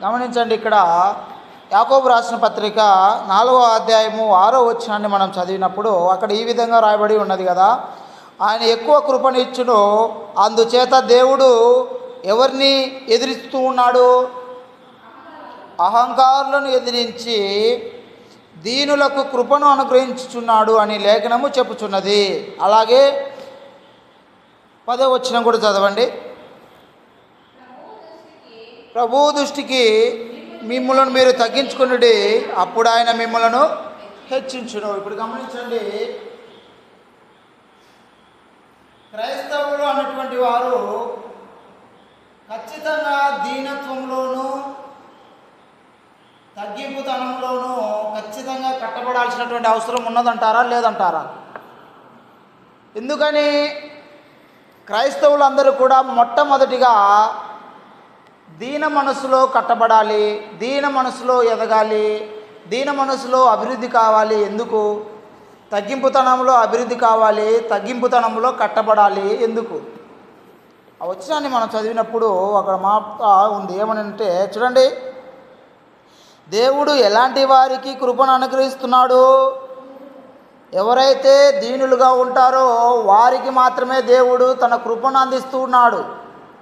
గమనించండి, ఇక్కడ యాకోబు రాసిన పత్రిక 4వ అధ్యాయము 6వ వచనాన్ని మనం చదివినప్పుడు అక్కడ ఈ విధంగా రాయబడి ఉన్నది కదా, ఆయన ఎక్కువ కృపనిచ్చును, అందుచేత దేవుడు ఎవరిని ఎదిరిస్తూ ఉన్నాడు? అహంకారులను ఎదిరించి దీనులకు కృపను అనుగ్రహించుచున్నాడు అని లేఖనము చెప్పుచున్నది. అలాగే 10వ వచనం కూడా చదవండి. ప్రభు దృష్టికి మిమ్ములను మీరు తగ్గించుకునుడి, అప్పుడు ఆయన మిమ్ములను హెచ్చించును. ఇప్పుడు గమనించండి, క్రైస్తవులు అన్నటువంటి వారు ఖచ్చితంగా దీనత్వంలోనూ తగ్గింపుతనంలోనూ ఖచ్చితంగా కట్టబడాల్సినటువంటి అవసరం ఉన్నదంటారా లేదంటారా? ఎందుకని? క్రైస్తవులందరూ కూడా మొట్టమొదటిగా దీన మనసులో కట్టబడాలి, దీన మనసులో ఎదగాలి, దీన మనసులో అభివృద్ధి కావాలి. ఎందుకు? తగ్గింపుతనంలో అభివృద్ధి కావాలి, తగ్గింపుతనంలో కట్టబడాలి. ఎందుకు? ఆ వచనాన్ని మనం చదివినప్పుడు అక్కడ మాట ఉంది, ఏమని అంటే చూడండి, దేవుడు ఎలాంటి వారికి కృపను అనుగ్రహిస్తున్నాడు? ఎవరైతే దీనులుగా ఉంటారో వారికి మాత్రమే దేవుడు తన కృపను అందిస్తూ ఉన్నాడు.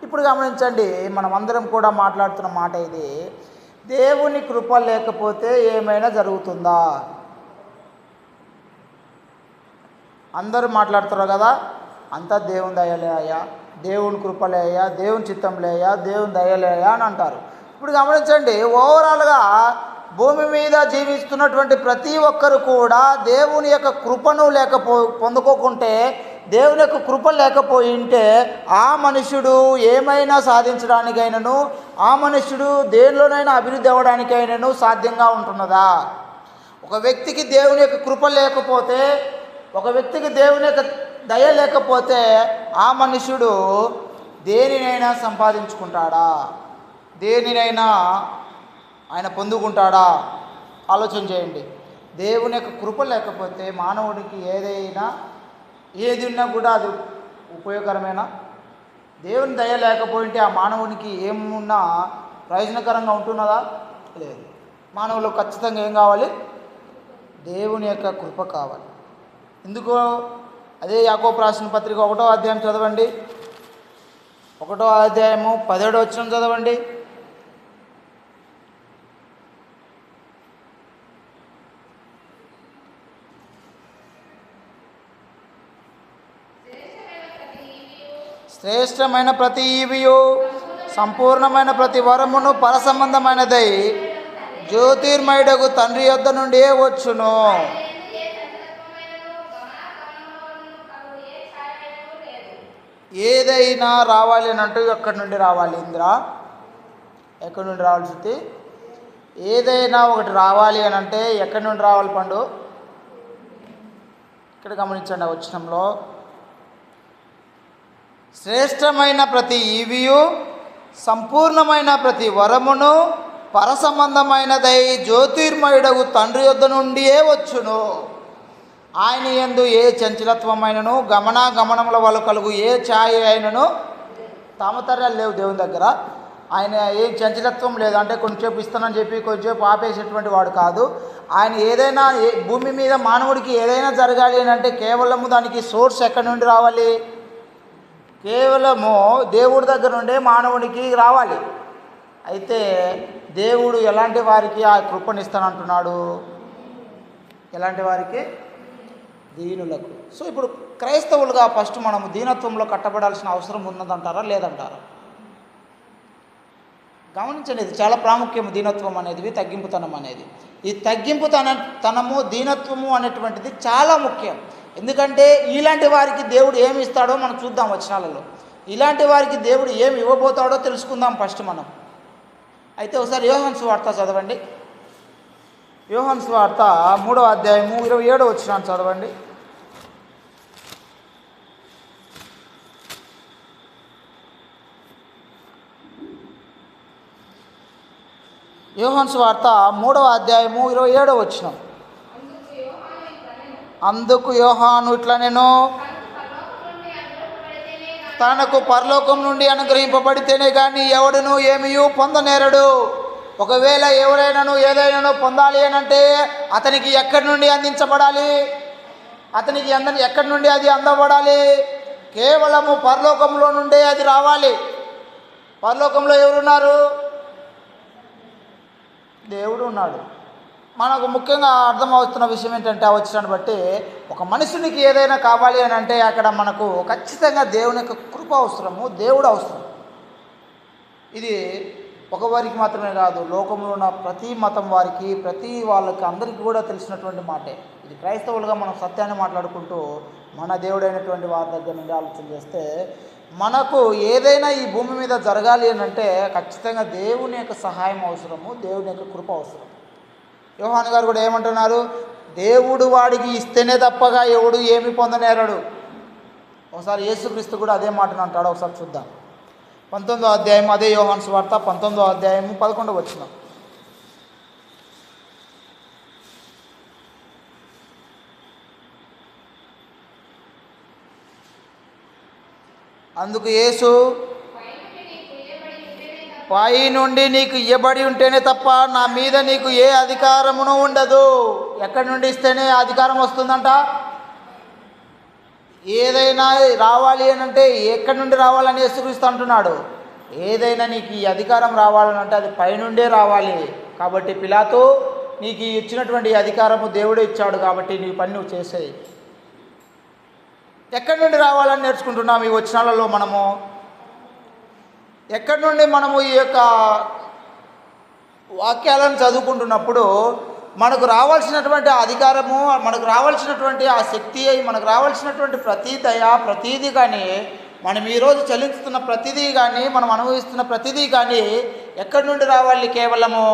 ఇప్పుడు గమనించండి, మనం అందరం కూడా మాట్లాడుతున్న మాట ఇది. దేవుని కృప లేకపోతే ఏమైనా జరుగుతుందా? అందరూ మాట్లాడుతున్నారు కదా, అంతా దేవుని దయలేయ్యా, దేవుని కృపలేయ్యా, దేవుని చిత్తంలేయ్యా, దేవుని దయలేయ్యా అని అంటారు. ఇప్పుడు గమనించండి, ఓవరాల్గా భూమి మీద జీవిస్తున్నటువంటి ప్రతి ఒక్కరు కూడా దేవుని యొక్క కృపను పొందుకోకుంటే, దేవుని యొక్క కృప లేకపోయింటే ఆ మనుషుడు ఏమైనా సాధించడానికైనాను, ఆ మనుషుడు దేనిలోనైనా అభివృద్ధి అవ్వడానికైనాను సాధ్యంగా ఉంటున్నదా? ఒక వ్యక్తికి దేవుని యొక్క కృప లేకపోతే, ఒక వ్యక్తికి దేవుని యొక్క దయ లేకపోతే ఆ మనుషుడు దేనినైనా సంపాదించుకుంటాడా? దేనినైనా ఆయన పొందుకుంటాడా? ఆలోచన చేయండి. దేవుని యొక్క కృప లేకపోతే మానవుడికి ఏది ఉన్నా కూడా అది ఉపయోగకరమేనా? దేవుని దయ లేకపోయింటే ఆ మానవునికి ఏమున్నా ప్రయోజనకరంగా ఉంటున్నదా? లేదు. మానవులు ఖచ్చితంగా ఏం కావాలి? దేవుని యొక్క కృప కావాలి. ఎందుకు? అదే యాకోబు రాసిన పత్రిక 1వ అధ్యాయం చదవండి, 1వ అధ్యాయము 17వ వచనం చదవండి. శ్రేష్టమైన ప్రతి ఈవియు సంపూర్ణమైన ప్రతి వరమును పరసంబంధమైనదై జ్యోతిర్మయుడగు తండ్రి యొద్ద నుండి వచ్చును. ఏదైనా రావాలి అని అంటూ ఎక్కడి నుండి రావాలి? ఇంద్రా, ఎక్కడి నుండి రావాలి? శృతి, ఏదైనా ఒకటి రావాలి అని అంటే ఎక్కడి నుండి రావాలి? పండు, ఇక్కడ గమనించండి, వచనంలో శ్రేష్టమైన ప్రతి ఈవియు సంపూర్ణమైన ప్రతి వరమును పరసంబంధమైనదై జ్యోతిర్మయుడగు తండ్రి యొద్ద నుండియే వచ్చును. ఆయన యందు ఏ చంచలత్వమైనను గమనముల వల్ల కలుగు ఏ ఛాయ అయినను తామతర్యాలు లేవు. దేవుని దగ్గర ఆయన ఏం చంచలత్వం లేదు. అంటే కొంచెంసేపు ఇస్తానని చెప్పి కొంచెంసేపు ఆపేసేటువంటి వాడు కాదు. ఆయన ఏదైనా భూమి మీద మానవుడికి ఏదైనా జరగాలి అని అంటే కేవలము దానికి సోర్స్ ఎక్కడి నుండి రావాలి? కేవలము దేవుడి దగ్గర నుండే మానవునికి రావాలి. అయితే దేవుడు ఎలాంటి వారికి ఆ కృపనిస్తానంటున్నాడు? ఎలాంటి వారికి? దీనులకు. సో ఇప్పుడు క్రైస్తవులుగా ఫస్ట్ మనము దీనత్వంలో కట్టబడాల్సిన అవసరం ఉన్నదంటారా లేదంటారా? గమనించండి, ఇది చాలా ప్రాముఖ్యం. దీనత్వం అనేది, తగ్గింపుతనం అనేది. ఈ తగ్గింపుతనము దీనత్వము అనేటువంటిది చాలా ముఖ్యం. ఎందుకంటే ఇలాంటి వారికి దేవుడు ఏమి ఇస్తాడో మనం చూద్దాం వచనాలలో. ఇలాంటి వారికి దేవుడు ఏమి ఇవ్వబోతాడో తెలుసుకుందాం ఫస్ట్ మనం. అయితే ఒకసారి యోహాను సువార్త చదవండి. యోహాను సువార్త 3వ అధ్యాయము 27వ వచనాన్ని చదవండి. యోహాను సువార్త 3వ అధ్యాయము 27వ వచనం. అందుకు యోహాను ఇట్లా, నేను తనకు పరలోకం నుండి అనుగ్రహింపబడితేనే కానీ ఎవడును ఏమీ పొందనేరడు. ఒకవేళ ఎవరైనాను ఏదైనాను పొందాలి అని అంటే అతనికి ఎక్కడి నుండి అందించబడాలి, అతనికి ఎక్కడి నుండి అది అందబడాలి? కేవలము పరలోకంలో నుండే అది రావాలి. పరలోకంలో ఎవరున్నారు? దేవుడు ఉన్నాడు. మనకు ముఖ్యంగా అర్థమవుతున్న విషయం ఏంటంటే, ఆ వచ్చినాన్ని బట్టి ఒక మనుషునికి ఏదైనా కావాలి అని అంటే అక్కడ మనకు ఖచ్చితంగా దేవుని యొక్క కృప అవసరము, దేవుడు అవసరం. ఇది ఒకవారికి మాత్రమే కాదు, లోకంలో ఉన్న ప్రతి మతం వారికి, ప్రతి వాళ్ళకి, అందరికీ కూడా తెలిసినటువంటి మాటే. ఇది క్రైస్తవులుగా మనం సత్యాన్ని మాట్లాడుకుంటూ మన దేవుడైనటువంటి వారి దగ్గర నుండి ఆలోచన చేస్తే, మనకు ఏదైనా ఈ భూమి మీద జరగాలి అని అంటే ఖచ్చితంగా దేవుని యొక్క సహాయం అవసరము, దేవుని యొక్క కృప అవసరం. యోహాను గారు కూడా ఏమంటున్నారు? దేవుడు వాడికి ఇస్తేనే తప్పగా ఎవడు ఏమి పొందనేరడు. ఒకసారి యేసుక్రీస్తు కూడా అదే మాటను అంటాడు. ఒకసారి చూద్దాం. 19వ అధ్యాయం, అదే యోహాను సువార్త 19వ అధ్యాయము 11వ వచనం. అందుకు యేసు, పై నుండి నీకు ఇవ్వబడి ఉంటేనే తప్ప నా మీద నీకు ఏ అధికారమును ఉండదు. ఎక్కడి నుండి ఇస్తేనే అధికారం వస్తుందంట? ఏదైనా రావాలి అని అంటే ఎక్కడి నుండి రావాలని యేసుక్రీస్తు అంటున్నాడు. ఏదైనా నీకు ఈ అధికారం రావాలని అంటే అది పైనుండే రావాలి. కాబట్టి పిలాతు, నీకు ఇచ్చినటువంటి అధికారము దేవుడే ఇచ్చాడు, కాబట్టి నీ పని నువ్వు చేసేయి. ఎక్కడి నుండి రావాలని నేర్చుకుంటున్నాం ఈ వచనాలలో మనము? ఎక్కడి నుండి మనము ఈ యొక్క వాక్యాలను చదువుకుంటున్నప్పుడు మనకు రావాల్సినటువంటి అధికారము, మనకు రావాల్సినటువంటి ఆ శక్తి, మనకు రావాల్సినటువంటి ప్రతి దయ, ప్రతీది కానీ, మనం ఈరోజు చెల్లిస్తున్న ప్రతిదీ కానీ, మనం అనుభవిస్తున్న ప్రతిదీ కానీ ఎక్కడి నుండి రావాలి? కేవలము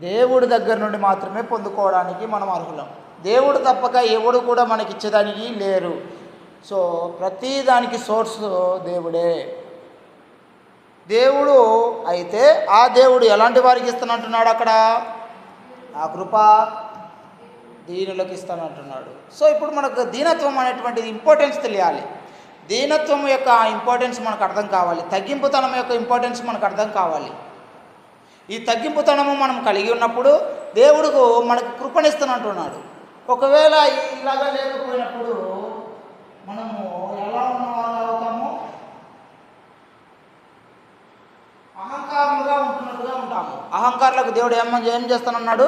దేవుడి దగ్గర నుండి మాత్రమే పొందుకోవడానికి మనం అర్హులం. దేవుడు తప్పక ఎవడు కూడా మనకి ఇచ్చేదానికి లేరు. సో ప్రతి దానికి సోర్స్ దేవుడే. దేవుడు అయితే ఆ దేవుడు ఎలాంటి వారికి ఇస్తానంటున్నాడు? అక్కడ ఆ కృప దీనులకు ఇస్తానంటున్నాడు. సో ఇప్పుడు మనకు దీనత్వం అనేటువంటిది ఇంపార్టెన్స్ తెలియాలి. దీనత్వం యొక్క ఇంపార్టెన్స్ మనకు అర్థం కావాలి. తగ్గింపుతనం యొక్క ఇంపార్టెన్స్ మనకు అర్థం కావాలి. ఈ తగ్గింపుతనము మనం కలిగి ఉన్నప్పుడు దేవుడు మనకు కృపణిస్తానంటున్నాడు. ఒకవేళ ఇలాగా లేకపోయినప్పుడు మనము ఎలా ఉన్నవాళ్ళు అవుతాము? అహంకారులుగా ఉంటున్నట్టుగా ఉంటాము. అహంకారులకు దేవుడు ఏం చేస్తానన్నాడు?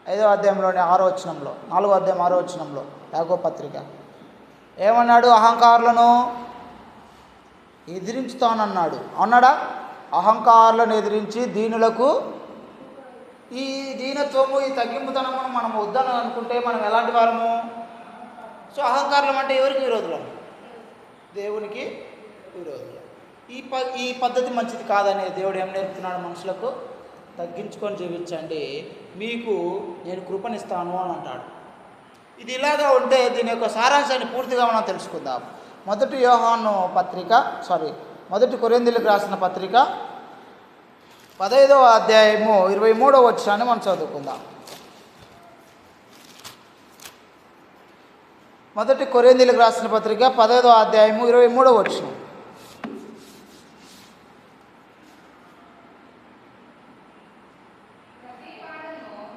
5వ అధ్యాయంలోని 6వ వచనంలో, 4వ అధ్యాయం 6వ వచనంలో యాకోబు పత్రిక ఏమన్నాడు? అహంకారులను ఎదిరించుతానన్నాడు. అన్నాడా? అహంకారులను ఎదిరించి దీనులకు, ఈ దీనత్వము, ఈ తగ్గింపుతనమును మనం వద్దని అనుకుంటే మనం ఎలాంటి వారము? సో అహంకారులం అంటే ఎవరికి విరోధులం? దేవునికి విరోధులం. ఈ పద్ధతి మంచిది కాదని దేవుడు ఏం నేర్పుతున్నాడు? మనుషులకు తగ్గించుకొని జీవించండి, మీకు నేను కృపనిస్తాను అని అంటాడు. ఇది ఇలాగా ఉంటే దీని యొక్క సారాంశాన్ని పూర్తిగా మనం తెలుసుకుందాం. మొదటి కొరింథీయులకు రాసిన పత్రిక 15వ అధ్యాయము 23వ వచనాన్ని మనం చదువుకుందాం. మొదటి కొరింథీయులకు రాసిన పత్రిక 15వ అధ్యాయము 23వ వచనం.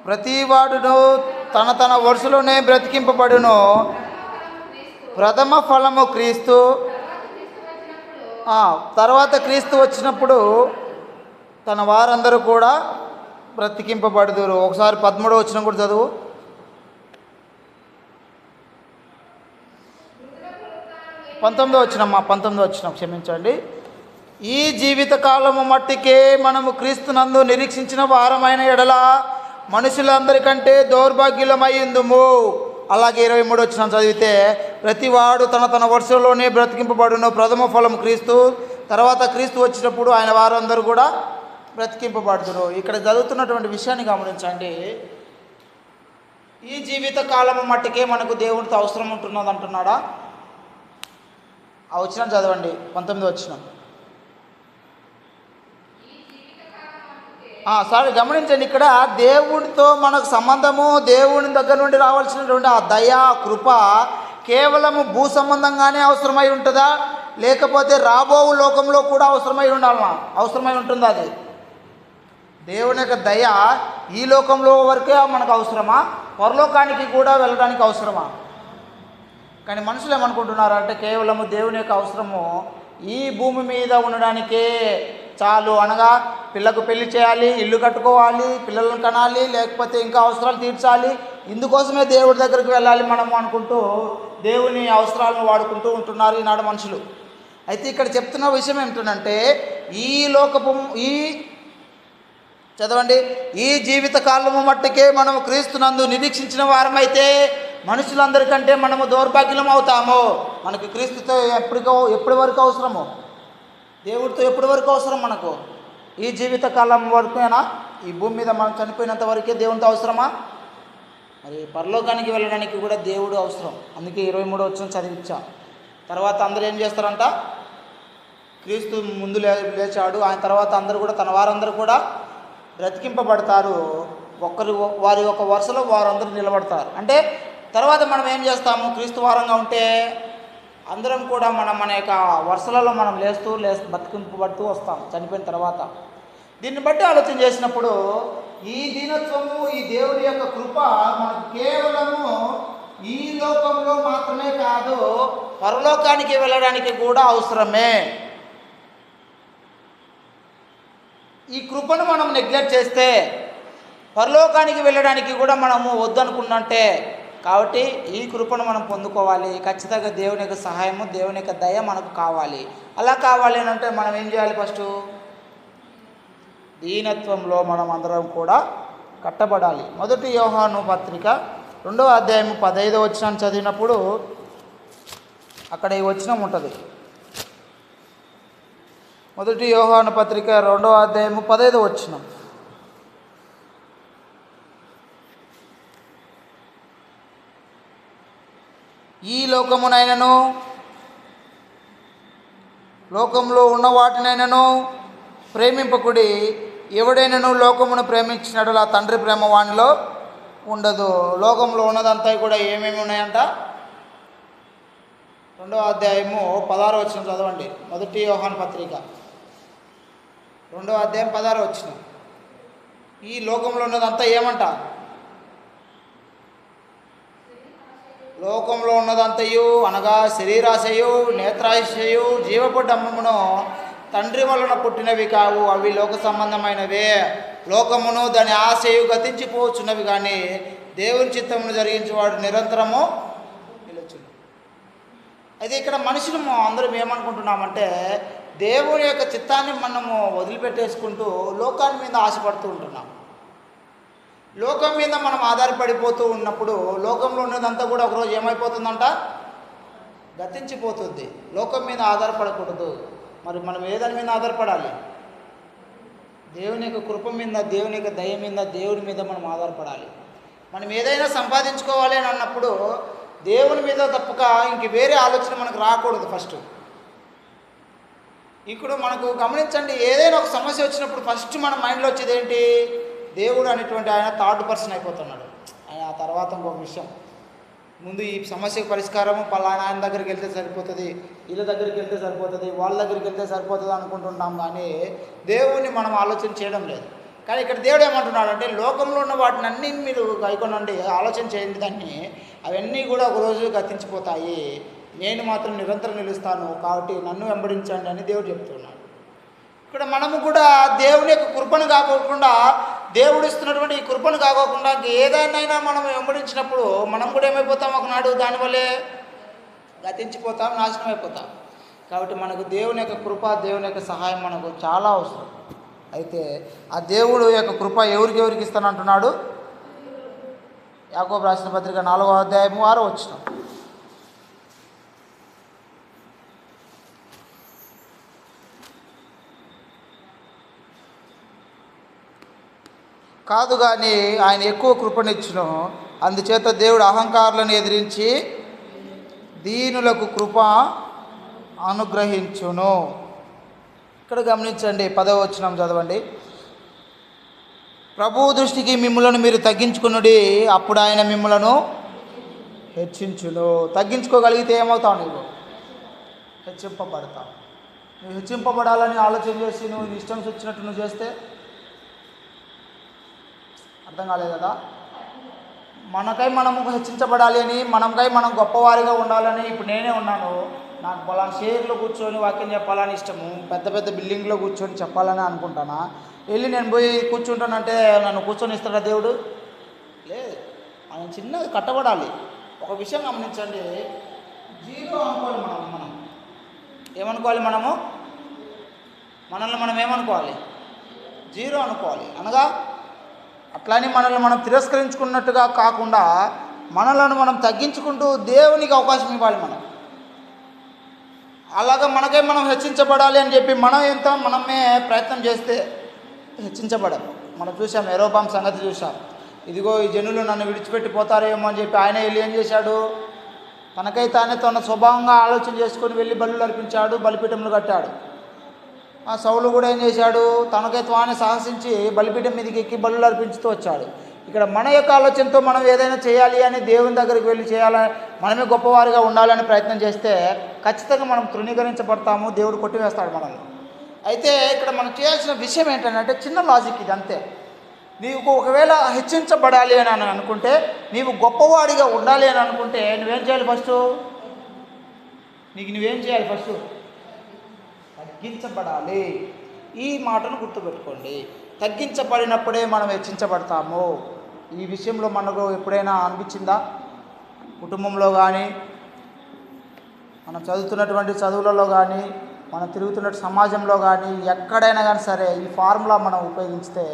ప్రతివాడును తన వరుసలోనే బ్రతికింపబడును. ప్రథమ ఫలము క్రీస్తు. తర్వాత క్రీస్తు వచ్చినప్పుడు తన వారందరూ కూడా బ్రతికింపబడుదురు. ఒకసారి 13వ వచనం కూడా చదువు. పంతొమ్మిదో వచనం క్షమించండి. ఈ జీవిత కాలము మట్టికే మనము క్రీస్తునందు నిరీక్షించిన వారమైన ఎడల మనుషులందరికంటే దౌర్భాగ్యులమై ఉందుము. అలాగే 23వ వచనం చదివితే, ప్రతివాడు తన వరుసలోనే బ్రతికింపబడును. ప్రథమ ఫలం క్రీస్తు. తర్వాత క్రీస్తు వచ్చినప్పుడు ఆయన వారందరూ కూడా బ్రతికింపబడుదురు. ఇక్కడ చదువుతున్నటువంటి విషయాన్ని గమనించండి. ఈ జీవిత కాలము మట్టికే మనకు దేవునితో అవసరం ఉంటున్నది అంటున్నాడా? ఆ వచనం చదవండి, 19వ వచనం. గమనించండి, ఇక్కడ దేవుడితో మనకు సంబంధము, దేవుని దగ్గర నుండి రావాల్సినటువంటి ఆ దయ, కృప కేవలము భూ సంబంధంగానే అవసరమై ఉంటుందా? లేకపోతే రాబో లోకంలో కూడా అవసరమై ఉండాలన్నా? అవసరమై ఉంటుంది. అది దేవుని యొక్క దయ ఈ లోకంలో వరకే మనకు అవసరమా, పరలోకానికి కూడా వెళ్ళడానికి అవసరమా? కానీ మనుషులు ఏమనుకుంటున్నారు అంటే కేవలము దేవుని యొక్క అవసరము ఈ భూమి మీద ఉండడానికే చాలు, అనగా పిల్లకు పెళ్లి చేయాలి, ఇల్లు కట్టుకోవాలి, పిల్లలను కనాలి, లేకపోతే ఇంకా అవసరాలు తీర్చాలి, ఇందుకోసమే దేవుడి దగ్గరికి వెళ్ళాలి మనము అనుకుంటూ దేవుని అవసరాలను వాడుకుంటూ ఉంటున్నారు ఈనాడు మనుషులు. అయితే ఇక్కడ చెప్తున్న విషయం ఏమిటంటే చదవండి, ఈ జీవిత కాలము మట్టుకే మనము క్రీస్తునందు నిరీక్షించిన వారమైతే మనుషులందరికంటే మనము దౌర్భాగ్యం అవుతాము. మనకి క్రీస్తుతో ఎప్పటి వరకు అవసరము, దేవుడితో ఎప్పటి వరకు అవసరం మనకు? ఈ జీవిత కాలం వరకేనా? ఈ భూమి మీద మనం చనిపోయినంత వరకే దేవునితో అవసరమా? మరి పరలోకానికి వెళ్ళడానికి కూడా దేవుడు అవసరం. అందుకే 23వ వచనం చదివించా. తర్వాత అందరూ ఏం చేస్తారంట? క్రీస్తు ముందు లేచాడు, ఆయన తర్వాత అందరూ కూడా తన వారందరూ కూడా బ్రతికింపబడతారు. వారి ఒక వరుసలో వారందరూ నిలబడతారు. అంటే తర్వాత మనం ఏం చేస్తాము? క్రీస్తు వారంగా ఉంటే అందరం కూడా మన యొక్క వరుసలలో మనం లేస్తూ బతికింపబడుతూ వస్తాం చనిపోయిన తర్వాత. దీన్ని బట్టి ఆలోచన చేసినప్పుడు ఈ దీనత్వము, ఈ దేవుని యొక్క కృప మనకు కేవలము ఈ లోకంలో మాత్రమే కాదు, పరలోకానికి వెళ్ళడానికి కూడా అవసరమే. ఈ కృపను మనం నెగ్లెక్ట్ చేస్తే పరలోకానికి వెళ్ళడానికి కూడా మనము వద్దనుకున్నంటే, కాబట్టి ఈ కృపను మనం పొందుకోవాలి. ఖచ్చితంగా దేవుని యొక్క సహాయము, దేవుని యొక్క దయ మనకు కావాలి. అలా కావాలి అని అంటే మనం ఏం చేయాలి? ఫస్ట్ దీనత్వంలో మనం అందరం కూడా కట్టబడాలి. 1 యోహాను పత్రిక 2వ అధ్యాయము 15వ వచనం చదివినప్పుడు అక్కడ ఈ వచనం ఉంటుంది. 1 యోహాను పత్రిక 2వ అధ్యాయము 15వ వచనం. ఈ లోకమునైనను లోకంలో ఉన్న వాటినైనను ప్రేమింపకుడి, ఎవడైనను లోకమును ప్రేమించినట్లా తండ్రి ప్రేమ వానిలో ఉండదు. లోకంలో ఉన్నదంతా కూడా ఏమేమి ఉన్నాయంట? 2వ అధ్యాయము 16వ వచనం చదవండి. 1 యోహాను పత్రిక 2వ అధ్యాయం 16వ వచనం. ఈ లోకంలో ఉన్నదంతా ఏమంట? లోకంలో ఉన్నదంతయు అనగా శరీరాశయు, నేత్రాశయు, జీవపు డమ్మమును తండ్రి వలన పుట్టినవి కావు, అవి లోక సంబంధమైనవే. లోకమును దాని ఆశయు గతించిపోవచ్చున్నవి, కానీ దేవుని చిత్తమును జరిగించేవాడు నిరంతరము నిలుచును. అయితే ఇక్కడ మనుషులు అందరం ఏమనుకుంటున్నామంటే దేవుని యొక్క చిత్తాన్ని మనము వదిలిపెట్టేసుకుంటూ లోకాన్ని మీద ఆశపడుతూ ఉంటున్నాం. లోకం మీద మనం ఆధారపడిపోతూ ఉన్నప్పుడు లోకంలో ఉన్నదంతా కూడా ఒకరోజు ఏమైపోతుందంట? గతించిపోతుంది. లోకం మీద ఆధారపడకూడదు. మరి మనం ఏదాని మీద ఆధారపడాలి? దేవుని యొక్క కృప మీద, దేవుని యొక్క దయ మీద, దేవుడి మీద మనం ఆధారపడాలి. మనం ఏదైనా సంపాదించుకోవాలి అని అన్నప్పుడు దేవుని మీద తప్పక ఇంక వేరే ఆలోచన మనకు రాకూడదు. ఫస్ట్ ఇప్పుడు మనకు గమనించండి, ఏదైనా ఒక సమస్య వచ్చినప్పుడు ఫస్ట్ మన మైండ్లో వచ్చేది ఏంటి? దేవుడు అనేటువంటి ఆయన థర్డ్ పర్సన్ అయిపోతున్నాడు. ఆ తర్వాత ఇంకొక విషయం, ముందు ఈ సమస్యకు పరిష్కారము పలానా ఆయన దగ్గరికి వెళ్తే సరిపోతుంది, వీళ్ళ దగ్గరికి వెళ్తే సరిపోతుంది, వాళ్ళ దగ్గరికి వెళ్తే సరిపోతుంది అనుకుంటున్నాం. కానీ దేవుణ్ణి మనం ఆలోచన చేయడం లేదు. కానీ ఇక్కడ దేవుడు ఏమంటున్నాడు అంటే లోకంలో ఉన్న వాటిని అన్నీ మీరు గైకొనండి, ఆలోచన చేయండి దాన్ని, అవన్నీ కూడా ఒకరోజు గతించిపోతాయి, నేను మాత్రం నిరంతరం నిలుస్తాను, కాబట్టి నన్ను వెంబడించండి అని దేవుడు చెప్తున్నాడు. ఇక్కడ మనము కూడా దేవుని యొక్క కృపను కాకోకుండా, దేవుడు ఇస్తున్నటువంటి ఈ కృపను కాకోకుండా ఏదైనా మనం వెంబడించినప్పుడు మనం కూడా ఏమైపోతాం? ఒకనాడు దానివల్లే గతించిపోతాం, నాశనం అయిపోతాం. కాబట్టి మనకు దేవుని యొక్క కృప, దేవుని యొక్క సహాయం మనకు చాలా అవసరం. అయితే ఆ దేవుడు యొక్క కృప ఎవరికి ఇస్తానంటున్నాడు? యాకోబు రాసిన పత్రిక 4వ అధ్యాయము 6వ వచనం. కాదు కానీ ఆయన ఎక్కువ కృపనిచ్చును, అందుచేత దేవుడు అహంకారులను ఎదిరించి దీనులకు కృప అనుగ్రహించును. ఇక్కడ గమనించండి, 10వ వచనం చదవండి. ప్రభువు దృష్టికి మిమ్ములను మీరు తగ్గించుకునుడి, అప్పుడు ఆయన మిమ్ములను హెచ్చించును. తగ్గించుకోగలిగితే ఏమవుతావు? నువ్వు హెచ్చింపబడతావు. నువ్వు హెచ్చింపబడాలని ఆలోచన చేసి నువ్వు నీ ఇష్టం వచ్చినట్టు నువ్వు చేస్తే అర్థం కాలేదు కదా. మనకై మనము హెచ్చించబడాలి అని, మనకై మనం గొప్పవారిగా ఉండాలని. ఇప్పుడు నేనే ఉన్నాను, నాకు పలానా షేర్లో కూర్చొని వాక్యం చెప్పాలని ఇష్టము, పెద్ద పెద్ద బిల్డింగ్లో కూర్చొని చెప్పాలని అనుకుంటానా. వెళ్ళి నేను పోయి కూర్చుంటానంటే నన్ను కూర్చొని ఇస్తాడా దేవుడు? లేదు, ఆయన చిన్నగా కట్టబడాలి. ఒక విషయం గమనించండి, జీరో అనుకోవాలి. మనం ఏమనుకోవాలి? మనల్ని మనం ఏమనుకోవాలి? జీరో అనుకోవాలి. అనగా అట్లానే మనల్ని మనం తిరస్కరించుకున్నట్టుగా కాకుండా మనలను మనం తగ్గించుకుంటూ దేవునికి అవకాశం ఇవ్వాలి. అలాగా మనకే మనం హెచ్చించబడాలి అని చెప్పి మనమే ప్రయత్నం చేస్తే హెచ్చించబడం. మనం చూసాం, యెరోబాము సంగతి చూసాం. ఇదిగో ఈ జనులు నన్ను విడిచిపెట్టిపోతారేమో అని చెప్పి ఆయన వెళ్ళి ఏం చేశాడు? తనకై తానే తన స్వభావంగా ఆలోచన చేసుకొని వెళ్ళి బలులు అర్పించాడు, బలిపీఠములు కట్టాడు. ఆ సౌలు కూడా ఏం చేశాడు? తనకై తానే సాహసించి బలిపీఠం మీదకి ఎక్కి బలులు అర్పించుతూ వచ్చాడు. ఇక్కడ మన యొక్క ఆలోచనతో మనం ఏదైనా చేయాలి అని దేవుని దగ్గరికి వెళ్ళి చేయాలని, మనమే గొప్పవారిగా ఉండాలని ప్రయత్నం చేస్తే ఖచ్చితంగా మనం తృణీకరించబడతాము, దేవుడు కొట్టివేస్తాడు మనల్ని. అయితే ఇక్కడ మనం చేయాల్సిన విషయం ఏంటంటే చిన్న లాజిక్ ఇది, అంతే. నీకు ఒకవేళ హెచ్చించబడాలి అని అనుకుంటే, నీవు గొప్పవాడిగా ఉండాలి అని అనుకుంటే నువ్వేం చేయాలి? నువ్వేం చేయాలి? తగ్గించబడాలి. ఈ మాటను గుర్తుపెట్టుకోండి. తగ్గించబడినప్పుడే మనం హెచ్చించబడతాము. ఈ విషయంలో మనకు ఎప్పుడైనా అనిపించిందా? కుటుంబంలో కానీ, మనం చదువుతున్నటువంటి చదువులలో కానీ, మనం తిరుగుతున్న సమాజంలో కానీ, ఎక్కడైనా కానీ సరే ఈ ఫార్ములా మనం ఉపయోగిస్తే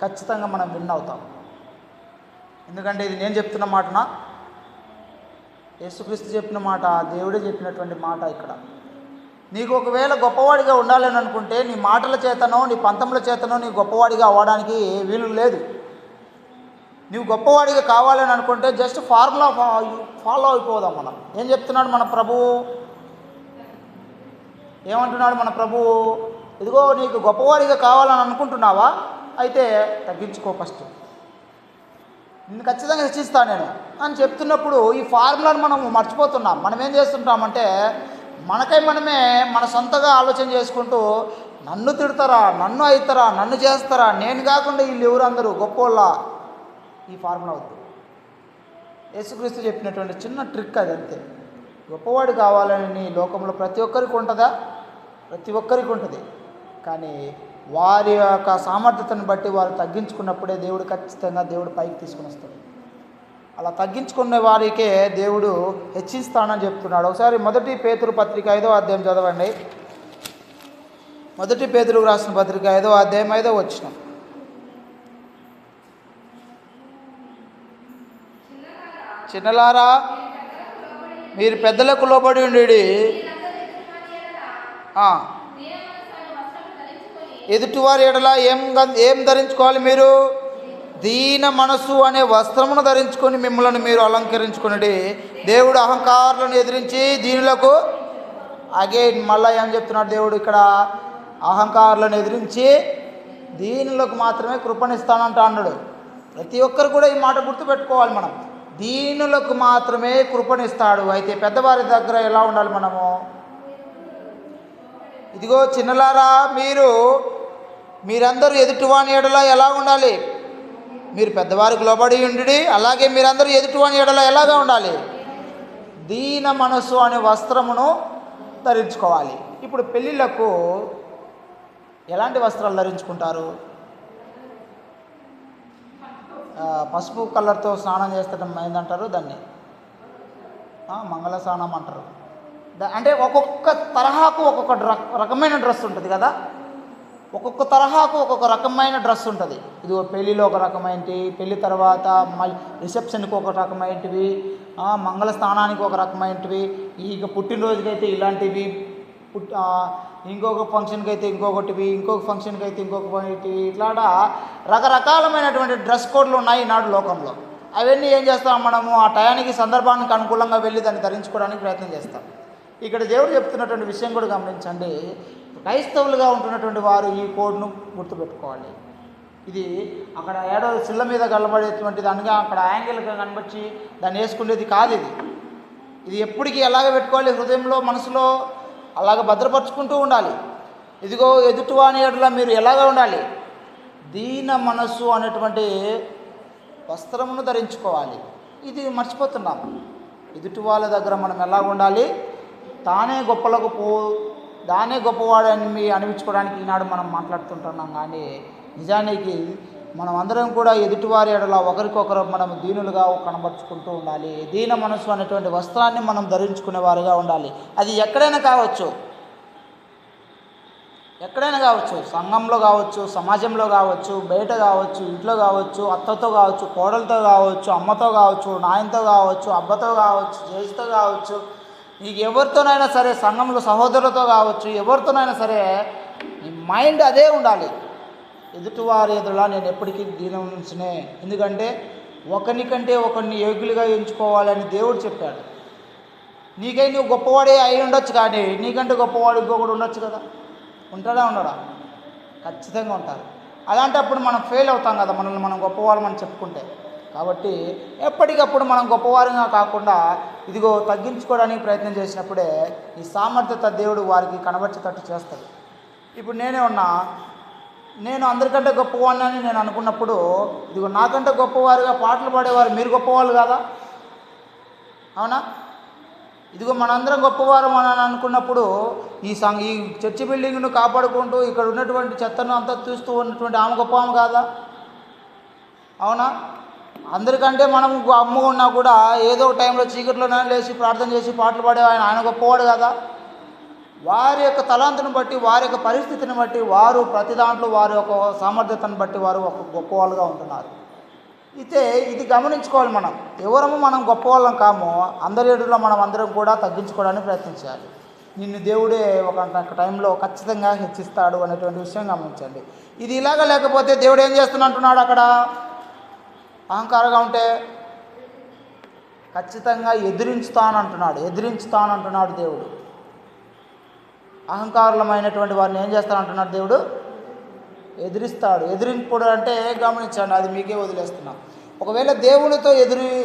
ఖచ్చితంగా మనం విన్ అవుతాం. ఎందుకంటే ఇది నేను చెప్తున్న మాటనా? యేసుక్రీస్తు చెప్పిన మాట, దేవుడే చెప్పినటువంటి మాట. ఇక్కడ నీకు ఒకవేళ గొప్పవాడిగా ఉండాలని అనుకుంటే నీ మాటల చేతనో నీ పంతముల చేతనో నీ గొప్పవాడిగా అవ్వడానికి వీలు లేదు. నువ్వు గొప్పవాడిగా కావాలని అనుకుంటే జస్ట్ ఫార్ములా ఫాలో అయిపోదాం. మనం ఏం చెప్తున్నాడు మన ప్రభువు? ఏమంటున్నాడు మన ప్రభువు? ఇదిగో నీకు గొప్పవాడిగా కావాలని అనుకుంటున్నావా? అయితే తగ్గించుకో ఫస్ట్, నిన్ను ఖచ్చితంగా హెచ్చిస్తాను నేను అని చెప్తున్నప్పుడు ఈ ఫార్ములాను మనం మర్చిపోతున్నాం. మనం ఏం చేస్తుంటామంటే మనకై మనమే మన సొంతగా ఆలోచన చేసుకుంటూ నన్ను తిడతారా, నన్ను అవుతారా, నన్ను చేస్తారా, నేను కాకుండా వీళ్ళు ఎవరు అందరూ గొప్పోళ్ళ. ఈ ఫార్ములా వద్దు. యేసుక్రీస్తు చెప్పినటువంటి చిన్న ట్రిక్ అది, అంతే. గొప్పవాడు కావాలని లోకంలో ప్రతి ఒక్కరికి ఉంటుందా? ప్రతి ఒక్కరికి ఉంటుంది. కానీ వారి యొక్క సామర్థ్యతను బట్టి వారు తగ్గించుకున్నప్పుడే దేవుడు ఖచ్చితంగా పైకి తీసుకుని వస్తాడు. అలా తగ్గించుకునే వారికే దేవుడు హెచ్చిస్తానని చెప్తున్నాడు. ఒకసారి 1 పేతురు పత్రిక 5వ అధ్యాయం చదవండి. 1 పేతురుకు రాసిన పత్రిక 5వ అధ్యాయం 5వ వచనం. చిన్నలారా, మీరు పెద్దలకు లోబడి ఉండి ఎదుటివారి ఎడల ఏం ధరించుకోవాలి? మీరు దీన మనస్సు అనే వస్త్రమును ధరించుకొని మిమ్మల్ని మీరు అలంకరించుకుని దేవుడు అహంకారులను ఎదిరించి దీనులకు, అగైన్ మళ్ళా ఏం చెప్తున్నాడు దేవుడు ఇక్కడ? అహంకారులను ఎదిరించి దీనులకు మాత్రమే కృపణిస్తానంట అన్నాడు. ప్రతి ఒక్కరు కూడా ఈ మాట గుర్తుపెట్టుకోవాలి. మనం దీనులకు మాత్రమే కృపణిస్తాడు. అయితే పెద్దవారి దగ్గర ఎలా ఉండాలి మనము? ఇదిగో చిన్నలారా, మీరందరూ ఎదుటివాని ఎడల ఎలా ఉండాలి? మీరు పెద్దవారికి లోబడి ఉండి, అలాగే మీరందరూ ఎదుటివాని ఎడల ఎలాగా ఉండాలి? దీన మనస్సు అనే వస్త్రమును ధరించుకోవాలి. ఇప్పుడు పెళ్ళిళ్ళకు ఎలాంటి వస్త్రాలు ధరించుకుంటారు? పసుపు కలర్తో స్నానం చేస్తడం ఏందంటారు? దాన్ని మంగళ స్నానం అంటారు. అంటే ఒక్కొక్క తరహాకు ఒక్కొక్క రకమైన డ్రెస్ ఉంటుంది కదా. ఒక్కొక్క తరహాకు ఒక్కొక్క రకమైన డ్రెస్ ఉంటుంది. ఇది పెళ్ళిలో ఒక రకమైనవి, పెళ్ళి తర్వాత మళ్ళీ రిసెప్షన్కి ఒక రకమైనవి, మంగళ స్నానానికి ఒక రకమైనవి, ఇక పుట్టినరోజుకి అయితే ఇలాంటివి, ఇంకొక ఫంక్షన్కి అయితే ఇంకొకటివి, ఇంకొక ఫంక్షన్కి అయితే ఇంకొకటి, ఇట్లా రకరకాలమైనటువంటి డ్రెస్ కోడ్లు ఉన్నాయి ఈనాడు లోకంలో. అవన్నీ ఏం చేస్తాం మనము? ఆ టయానికి సందర్భానికి అనుకూలంగా వెళ్ళి దాన్ని ధరించుకోవడానికి ప్రయత్నం చేస్తాం. ఇక్కడ దేవుడు చెప్తున్నటువంటి విషయం కూడా గమనించండి. క్రైస్తవులుగా ఉంటున్నటువంటి వారు ఈ కోడ్ను గుర్తుపెట్టుకోవాలి. ఇది అక్కడ ఏడో శిల్ల మీద కలబడేటువంటి దానిగా అక్కడ యాంగిల్గా కనబడి దాన్ని వేసుకునేది కాదు. ఇది ఎప్పటికీ ఎలాగ పెట్టుకోవాలి? హృదయంలో, మనసులో అలాగ భద్రపరుచుకుంటూ ఉండాలి. ఇదిగో ఎదుటివాని ఎడల మీరు ఎలాగ ఉండాలి? దీన మనస్సు అనేటువంటి వస్త్రమును ధరించుకోవాలి. ఇది మర్చిపోతున్నాం. ఎదుటి వాళ్ళ దగ్గర మనం ఎలా ఉండాలి? తానే గొప్పవాడని అనిపించుకోవడానికి ఈనాడు మనం మాట్లాడుతుంటున్నాం. కానీ నిజానికి మనం అందరం కూడా ఎదుటివారి ఎడల ఒకరికొకరు మనం దీనులుగా కనబరుచుకుంటూ ఉండాలి. దీన మనస్సు అనేటువంటి వస్త్రాన్ని మనం ధరించుకునే వారుగా ఉండాలి. అది ఎక్కడైనా కావచ్చు, సంఘంలో కావచ్చు, సమాజంలో కావచ్చు, బయట కావచ్చు, ఇంట్లో కావచ్చు, అత్తతో కావచ్చు, కోడలతో కావచ్చు, అమ్మతో కావచ్చు, నాయనతో కావచ్చు, అబ్బతో కావచ్చు, జేజుతో కావచ్చు, నీకు ఎవరితోనైనా సరే, సంఘంలో సహోదరులతో కావచ్చు, ఎవరితోనైనా సరే నీ మైండ్ అదే ఉండాలి. ఎదుటివారి ఎదురులా నేను ఎప్పటికీ దీనమనసునే. ఎందుకంటే ఒకరికంటే ఒకరిని యోగ్యులుగా ఎంచుకోవాలని దేవుడు చెప్పాడు. నీకై నువ్వు గొప్పవాడే అయి ఉండొచ్చు, కానీ నీకంటే గొప్పవాడు ఇంకొకడు ఉండొచ్చు కదా. ఉంటాడా? ఉండడా? ఖచ్చితంగా ఉంటారు. అలాంటప్పుడు మనం ఫెయిల్ అవుతాం కదా, మనల్ని మనం గొప్పవాళ్ళమని చెప్పుకుంటే. కాబట్టి ఎప్పటికప్పుడు మనం గొప్పవారిగా కాకుండా ఇదిగో తగ్గించుకోవడానికి ప్రయత్నం చేసినప్పుడే ఈ సామర్థ్యత దేవుడు వారికి కనబర్చేటట్టు చేస్తాడు. ఇప్పుడు నేను అందరికంటే గొప్పవాడిని అని నేను అనుకున్నప్పుడు, ఇదిగో నాకంటే గొప్పవారుగా పాటలు పాడేవారు మీరు గొప్పవాళ్ళు కాదా? అవునా? ఇదిగో మనందరం గొప్పవారం అని అనుకున్నప్పుడు ఈ చర్చి బిల్డింగ్ను కాపాడుకుంటూ ఇక్కడ ఉన్నటువంటి చెత్తను అంతా చూస్తూ ఉన్నటువంటి ఆమె గొప్ప ఆమె కాదా? అవునా? అందరికంటే మనం అమ్మ ఉన్నా కూడా ఏదో టైంలో చీకట్లోనే లేచి ప్రార్థన చేసి పాటలు పాడే ఆయన గొప్పవాడు కదా. వారి యొక్క తలాంతుని బట్టి, వారి యొక్క పరిస్థితిని బట్టి, వారు ప్రతి దాంట్లో వారి యొక్క సామర్థ్యతను బట్టి వారు ఒక గొప్పవాళ్ళుగా ఉంటున్నారు. అయితే ఇది గమనించుకోవాలి. మనం గొప్పవాళ్ళం కాము. అందరి ఎదురులో మనం అందరం కూడా తగ్గించుకోవడానికి ప్రయత్నించాలి. నిన్ను దేవుడే ఒక టైంలో ఖచ్చితంగా హెచ్చిస్తాడు అనేటువంటి విషయం గమనించండి. ఇది ఇలాగ లేకపోతే దేవుడు ఏం చేస్తున్నట్టున్నాడు? అక్కడ అహంకారంగా ఉంటే ఖచ్చితంగా ఎదిరించుతానంటున్నాడు దేవుడు. అహంకారులమైనటువంటి వారిని ఏం చేస్తానంటున్నాడు దేవుడు? ఎదిరిస్తాడు. ఎదిరింపుడు అంటే గమనించండి, అది మీకే వదిలేస్తున్నాం. ఒకవేళ దేవునితో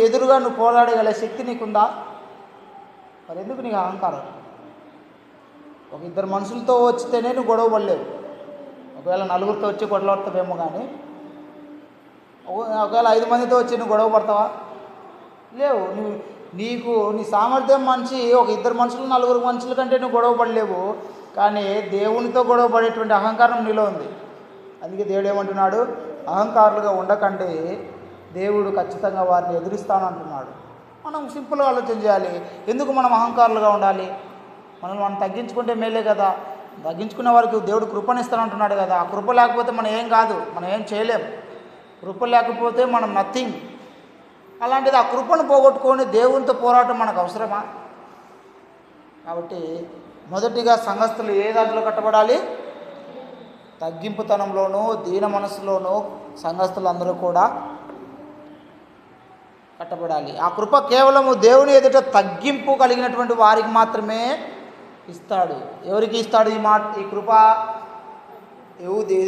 ఎదురుగా నువ్వు పోరాడగల శక్తి నీకుందా? మరి ఎందుకు నీకు అహంకారం? ఒక ఇద్దరు మనుషులతో వచ్చితేనే నువ్వు గొడవ పడలేవు. ఒకవేళ నలుగురితో వచ్చి గొడవ పడతావేమో, కానీ ఒకవేళ 5 మందితో వచ్చి నువ్వు గొడవ పడతావా? లేవు. నీ సామర్థ్యం మనిషి ఒక 2 మనుషులు 4 మనుషుల కంటే నువ్వు గొడవ పడలేవు. కానీ దేవునితో గొడవ పడేటువంటి అహంకారం నీలో ఉంది. అందుకే దేవుడు ఏమంటున్నాడు? అహంకారులుగా ఉండకండి, దేవుడు ఖచ్చితంగా వారిని ఎదురిస్తానంటున్నాడు. మనం సింపుల్గా ఆలోచన చేయాలి. ఎందుకు మనం అహంకారులుగా ఉండాలి? మనం తగ్గించుకుంటే మేలే కదా. తగ్గించుకునే వారికి దేవుడు కృపనిస్తానంటున్నాడు కదా. ఆ కృప లేకపోతే మనం ఏం కాదు, మనం ఏం చేయలేం. కృప లేకపోతే మనం నథింగ్. అలాంటిది ఆ కృపను పోగొట్టుకొని దేవునితో పోరాటం మనకు అవసరమా? కాబట్టి మొదటిగా సంఘస్థులు ఏ దాంట్లో కట్టబడాలి? తగ్గింపుతనంలోనూ దీన మనసులోనూ సంఘస్థులందరూ కూడా కట్టబడాలి. ఆ కృప కేవలము దేవుని ఎదుట తగ్గింపు కలిగినటువంటి వారికి మాత్రమే ఇస్తాడు. ఎవరికి ఇస్తాడు ఈ కృప?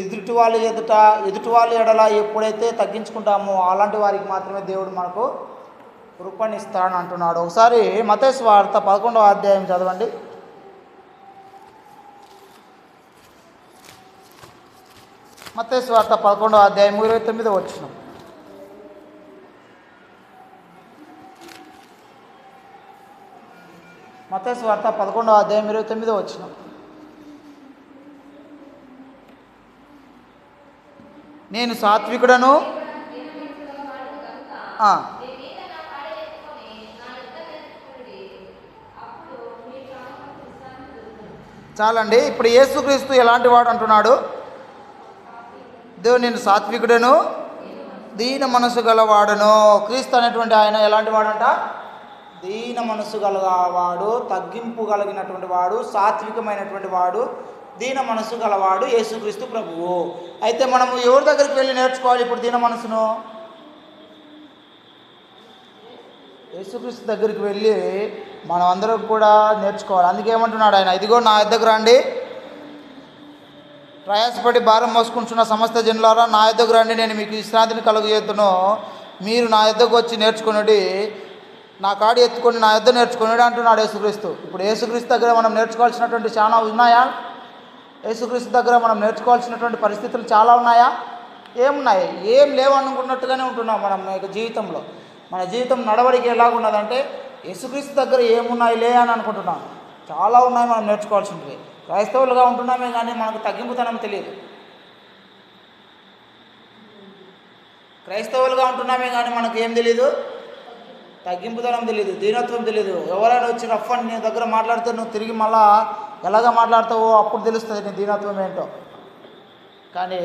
ఎదుటి వాళ్ళ ఎడల ఎప్పుడైతే తగ్గించుకుంటామో అలాంటి వారికి మాత్రమే దేవుడు మనకు కృపనిస్తాడని అంటున్నాడు. ఒకసారి మత్తయి సువార్త 11వ అధ్యాయం చదవండి. మత్తయి సువార్త 11వ అధ్యాయం 29వ వచనం. మత్తయి సువార్త 11వ అధ్యాయం 29వ వచనం. నేను సాత్వికుడను. చాలండి. ఇప్పుడు యేసుక్రీస్తు ఎలాంటి వాడు అంటున్నాడు? దేవుడు నేను సాత్వికుడను, దీన మనసు గలవాడును. క్రీస్తు అనేటువంటి ఆయన ఎలాంటి వాడంట? దీన మనసు గలవాడు, తగ్గింపు కలిగినటువంటి వాడు, సాత్వికమైనటువంటి వాడు, దీన మనసు గలవాడు యేసుక్రీస్తు ప్రభువు. అయితే మనము ఎవరి దగ్గరికి వెళ్ళి నేర్చుకోవాలి ఇప్పుడు దీన మనసును? యేసుక్రీస్తు దగ్గరికి వెళ్ళి మనం అందరం కూడా నేర్చుకోవాలి. అందుకేమంటున్నాడు ఆయన? ఇదిగో నా యొద్దకు రండి, ప్రయాసపడి భారం మోసుకుంటున్న సమస్త జనులారా నా యొద్దకు రండి, నేను మీకు విశ్రాంతిని కలుగజేతును. మీరు నా యొద్దకు వచ్చి నేర్చుకున్నది, నా కాడి ఎత్తుకొని నా యొద్ద నేర్చుకుని అంటున్నాడు యేసుక్రీస్తు. ఇప్పుడు యేసుక్రీస్తు దగ్గర మనం నేర్చుకోవాల్సినటువంటి చాలా ఉన్నాయా? యేసుక్రీస్తు దగ్గర మనం నేర్చుకోవాల్సినటువంటి పరిస్థితులు చాలా ఉన్నాయా? ఏమున్నాయి? ఏం లేవనుకున్నట్టుగానే ఉంటున్నాం మనం జీవితంలో. మన జీవితం నడవడికి ఎలాగున్నదంటే యేసుక్రీస్తు దగ్గర ఏమున్నాయిలే అని అనుకుంటున్నాం. చాలా ఉన్నాయి మనం నేర్చుకోవాల్సినవి. క్రైస్తవులుగా ఉంటున్నామే కానీ మనకు తగ్గింపుతనం తెలియదు. క్రైస్తవులుగా ఉంటున్నామే కానీ మనకు ఏం తెలియదు? తగ్గింపుతనం తెలియదు, దీనత్వం తెలియదు. ఎవరైనా వచ్చి రఫ్ అని నీ దగ్గర మాట్లాడితే నువ్వు తిరిగి మళ్ళా ఎలాగ మాట్లాడతావో అప్పుడు తెలుస్తుంది నీ దీనత్వం ఏంటో. కానీ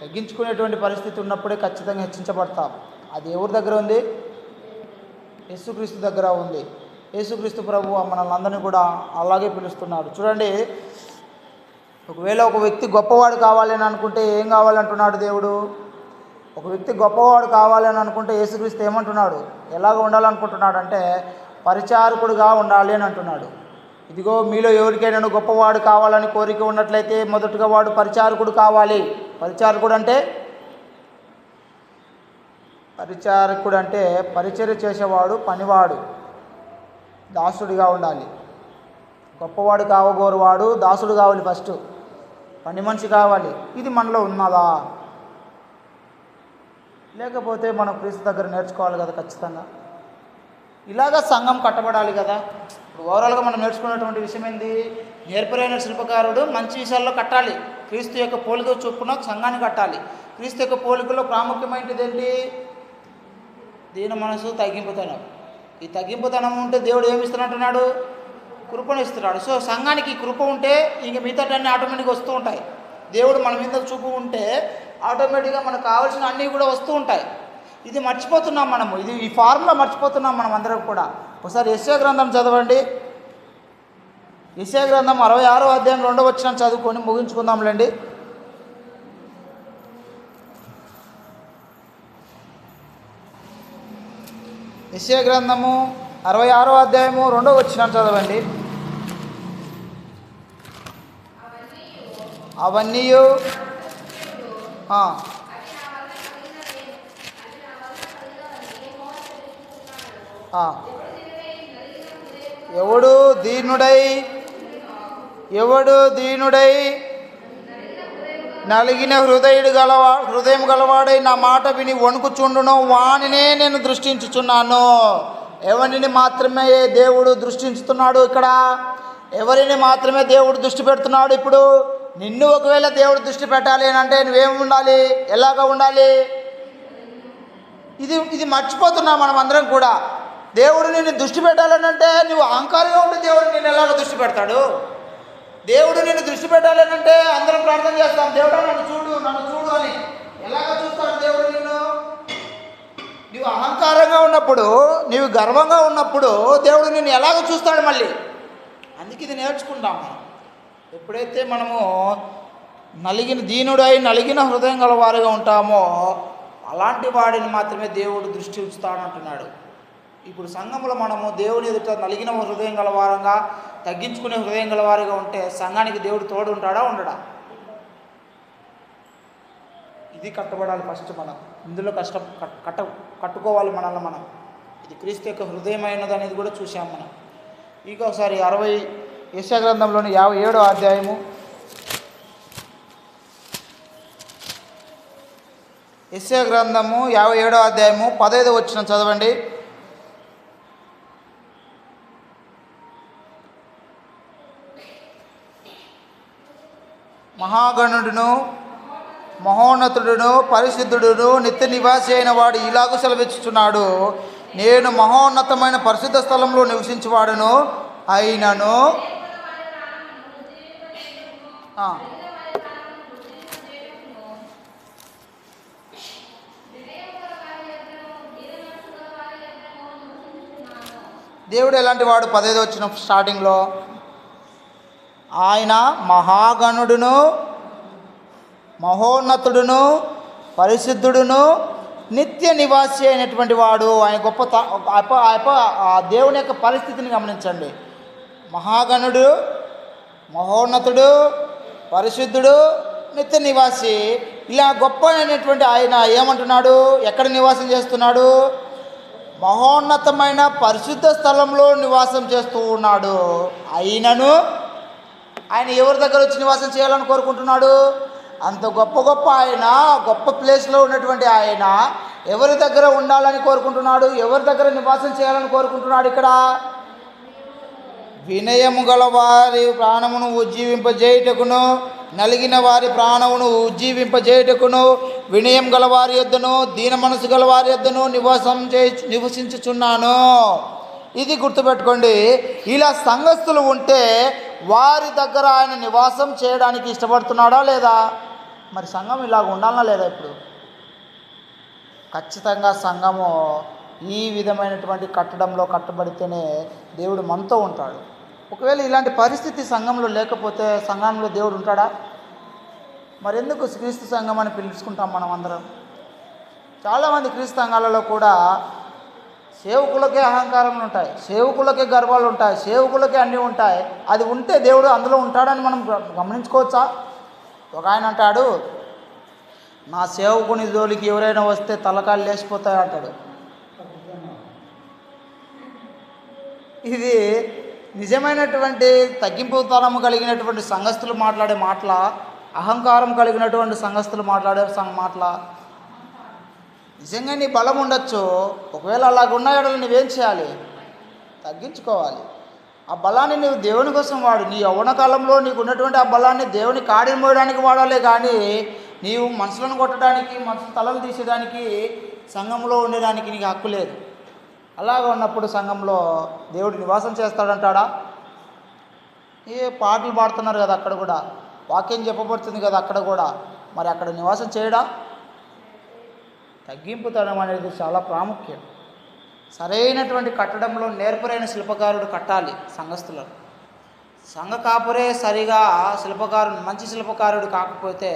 తగ్గించుకునేటువంటి పరిస్థితి ఉన్నప్పుడే ఖచ్చితంగా హెచ్చించబడతాం. అది ఎవరి దగ్గర ఉంది? యేసుక్రీస్తు దగ్గర ఉంది. యేసుక్రీస్తు ప్రభువు మనల్ని అందరినీ కూడా అలాగే పిలుస్తున్నాడు. చూడండి, ఒకవేళ ఒక వ్యక్తి గొప్పవాడు కావాలని అనుకుంటే ఏం కావాలంటున్నాడు దేవుడు? ఒక వ్యక్తి గొప్పవాడు కావాలని అనుకుంటే యేసుక్రీస్తు ఏమంటున్నాడు? ఎలాగ ఉండాలనుకుంటున్నాడు అంటే పరిచారకుడుగా ఉండాలి అని అంటున్నాడు. ఇదిగో మీలో ఎవరికైనా గొప్పవాడు కావాలని కోరిక ఉన్నట్లయితే మొదటగా వాడు పరిచారకుడు కావాలి. పరిచారకుడు అంటే పరిచర్య చేసేవాడు, పనివాడు, దాసుడిగా ఉండాలి. గొప్పవాడు కావగోరువాడు దాసుడు కావాలి, ఫస్ట్ పని మనిషి కావాలి. ఇది మనలో ఉన్నదా? లేకపోతే మనం క్రీస్తు దగ్గర నేర్చుకోవాలి కదా ఖచ్చితంగా. ఇలాగా సంఘం కట్టబడాలి కదా. ఇప్పుడు ఓవరాల్గా మనం నేర్చుకున్నటువంటి విషయం ఏంది? నేర్పరైన శిల్పకారుడు మంచి విషయాల్లో కట్టాలి. క్రీస్తు యొక్క పోలిక చొప్పున సంఘాన్ని కట్టాలి. క్రీస్తు యొక్క పోలికలో ప్రాముఖ్యమైనది ఏంటి? దీని మనసు, తగ్గింపుతనం. ఈ తగ్గింపుతనం ఉంటే దేవుడు ఏమి ఇస్తున్నట్టున్నాడు? కృపను ఇస్తున్నాడు. సో సంఘానికి కృప ఉంటే ఇంక మిగతాటన్నీ ఆటోమేటిక్గా వస్తూ ఉంటాయి. దేవుడు మన మీద చూపు ఉంటే ఆటోమేటిక్గా మనకు కావాల్సిన అన్నీ కూడా వస్తూ ఉంటాయి. ఇది మర్చిపోతున్నాం మనము. ఈ ఫార్ములా మర్చిపోతున్నాం మనం అందరం కూడా. ఒకసారి యెషయా గ్రంథం చదవండి. యెషయా గ్రంథం 66వ అధ్యాయం 2వ వచనం చదువుకొని ముగించుకుందాంలేండి. యెషయా గ్రంథము 66వ అధ్యాయము 2వ వచనం చదవండి. అవన్నీ ఎవడు దీనుడై నలిగిన హృదయం గలవాడై నా మాట విని వణుకుచుండునో వానినే నేను దృష్టించుచున్నాను. ఎవరిని మాత్రమే దేవుడు దృష్టించుతున్నాడు ఇక్కడ? ఎవరిని మాత్రమే దేవుడు దృష్టి పెడుతున్నాడు? ఇప్పుడు నిన్ను ఒకవేళ దేవుడు దృష్టి పెట్టాలి అని అంటే నువ్వేమి ఉండాలి? ఎలాగ ఉండాలి? ఇది మర్చిపోతున్నాం మనం అందరం కూడా. దేవుడు నిన్ను దృష్టి పెట్టాలని అంటే నువ్వు అహంకారంగా ఉండి దేవుడు నిన్ను ఎలాగ దృష్టి పెడతాడు? దేవుడు నిన్ను దృష్టి పెట్టాలని అంటే అందరం ప్రార్థన చేస్తాం, దేవుడు నన్ను చూడు అని. ఎలాగ చూస్తాడు దేవుడు నిన్ను? నువ్వు అహంకారంగా ఉన్నప్పుడు, నీవు గర్వంగా ఉన్నప్పుడు దేవుడు నిన్ను ఎలాగ చూస్తాడు మళ్ళీ? అందుకే ఇది నేర్చుకుంటాం మనం. ఎప్పుడైతే మనము నలిగిన హృదయం గల వారిగా ఉంటామో అలాంటి వాడిని మాత్రమే దేవుడు దృష్టి ఉంచుతాడంటున్నాడు. ఇప్పుడు సంఘంలో మనము దేవుని ఎదుట నలిగిన హృదయం గల వారంగా, తగ్గించుకునే హృదయం గల వారిగా ఉంటే సంఘానికి దేవుడు తోడు ఉంటాడా, ఉండడా? ఇది కట్టబడాలి ఫస్ట్. మనం ఇందులో కట్టుకోవాలి మనల్ని మనం. ఇది క్రీస్తు యొక్క హృదయం అయినది అనేది కూడా చూసాం మనం. ఇంకొకసారి యెషయా గ్రంథంలోని 57వ అధ్యాయము, యెషయా గ్రంథము 57వ అధ్యాయము 15వ వచనం చదవండి. మహాగణుడును మహోన్నతుడును పరిశుద్ధుడును నిత్య నివాసి అయిన వాడు ఇలాగూ సెలవిచ్చుచున్నాడు, నేను మహోన్నతమైన పరిశుద్ధ స్థలంలో నివసించువాడును అయినను దేవుడు ఎలాంటి వాడు? 15వ వచనం స్టార్టింగ్లో ఆయన మహాగణుడును మహోన్నతుడును పరిశుద్ధుడును నిత్య నివాసి అయినటువంటి వాడు. ఆయన దేవుని యొక్క పరిస్థితిని గమనించండి. మహాగణుడు, మహోన్నతుడు, పరిశుద్ధుడు, నిత్య నివాసి. ఇలా గొప్ప అయినటువంటి ఆయన ఏమంటున్నాడు? ఎక్కడ నివాసం చేస్తున్నాడు? మహోన్నతమైన పరిశుద్ధ స్థలంలో నివాసం చేస్తూ ఉన్నాడు. అయినను ఆయన ఎవరి దగ్గర వచ్చి నివాసం చేయాలని కోరుకుంటున్నాడు? అంత గొప్ప గొప్ప ఆయన, గొప్ప ప్లేస్లో ఉన్నటువంటి ఆయన ఎవరి దగ్గర ఉండాలని కోరుకుంటున్నాడు? ఎవరి దగ్గర నివాసం చేయాలని కోరుకుంటున్నాడు? ఇక్కడ వినయము గల వారి ప్రాణమును ఉజ్జీవింపజేయుటకును, నలిగిన వారి ప్రాణమును ఉజ్జీవింపజేయుటకును, వినయం గల వారి యొద్దను, దీన మనసు గల వారి యొద్దను నివసించుచున్నాను. ఇది గుర్తుపెట్టుకోండి. ఇలా సంఘస్థులు ఉంటే వారి దగ్గర ఆయన నివాసం చేయడానికి ఇష్టపడుతున్నాడా లేదా? మరి సంఘం ఇలాగ ఉండాలనా లేదా? ఇప్పుడు ఖచ్చితంగా సంఘము ఈ విధమైనటువంటి కట్టడంలో కట్టబడితేనే దేవుడు మనతో ఉంటాడు. ఒకవేళ ఇలాంటి పరిస్థితి సంఘంలో లేకపోతే సంఘంలో దేవుడు ఉంటాడా? మరి ఎందుకు క్రీస్తు సంఘం అని పిలుచుకుంటాం మనం అందరం? చాలామంది క్రీస్తు సంఘాలలో కూడా సేవకులకే అహంకారములు ఉంటాయి, సేవకులకే గర్వాలు ఉంటాయి, సేవకులకే అన్నీ ఉంటాయి. అది ఉంటే దేవుడు అందులో ఉంటాడని మనం గమనించుకోవచ్చా? ఒక ఆయన అంటాడు, నా సేవకుని జోలికి ఎవరైనా వస్తే తలకాయలు లేచిపోతాయి అంటాడు. ఇది నిజమైనటువంటి తగ్గింపుతనము కలిగినటువంటి సంఘస్థులు మాట్లాడే మాటల, అహంకారం కలిగినటువంటి సంఘస్థులు మాట్లాడే మాటల? నిజంగా నీ బలం ఉండొచ్చు. ఒకవేళ అలాగ ఉన్న ఎడలు నువ్వేం చేయాలి? తగ్గించుకోవాలి. ఆ బలాన్ని నువ్వు దేవుని కోసం వాడు. నీ యవ్వన కాలంలో నీకు ఉన్నటువంటి ఆ బలాన్ని దేవుని కాడిని మోయడానికి వాడాలి. కానీ నీవు మనుషులను కొట్టడానికి, మనుషుల తలలు తీసేయడానికి, సంఘంలో ఉండడానికి నీకు హక్కు లేదు. అలాగ ఉన్నప్పుడు సంఘంలో దేవుడు నివాసం చేస్తాడంటాడా? ఏ పాటలు పాడుతున్నారు కదా, అక్కడ కూడా వాక్యం చెప్పబడుతుంది కదా, అక్కడ కూడా మరి అక్కడ నివాసం చేయడా? తగ్గింపుతనం అనేది చాలా ప్రాముఖ్యం. సరైనటువంటి కట్టడంలో నేర్పరైన శిల్పకారుడు కట్టాలి సంఘస్థులను. సంఘ కాపురే సరిగా శిల్పకారుడు, మంచి శిల్పకారుడు కాకపోతే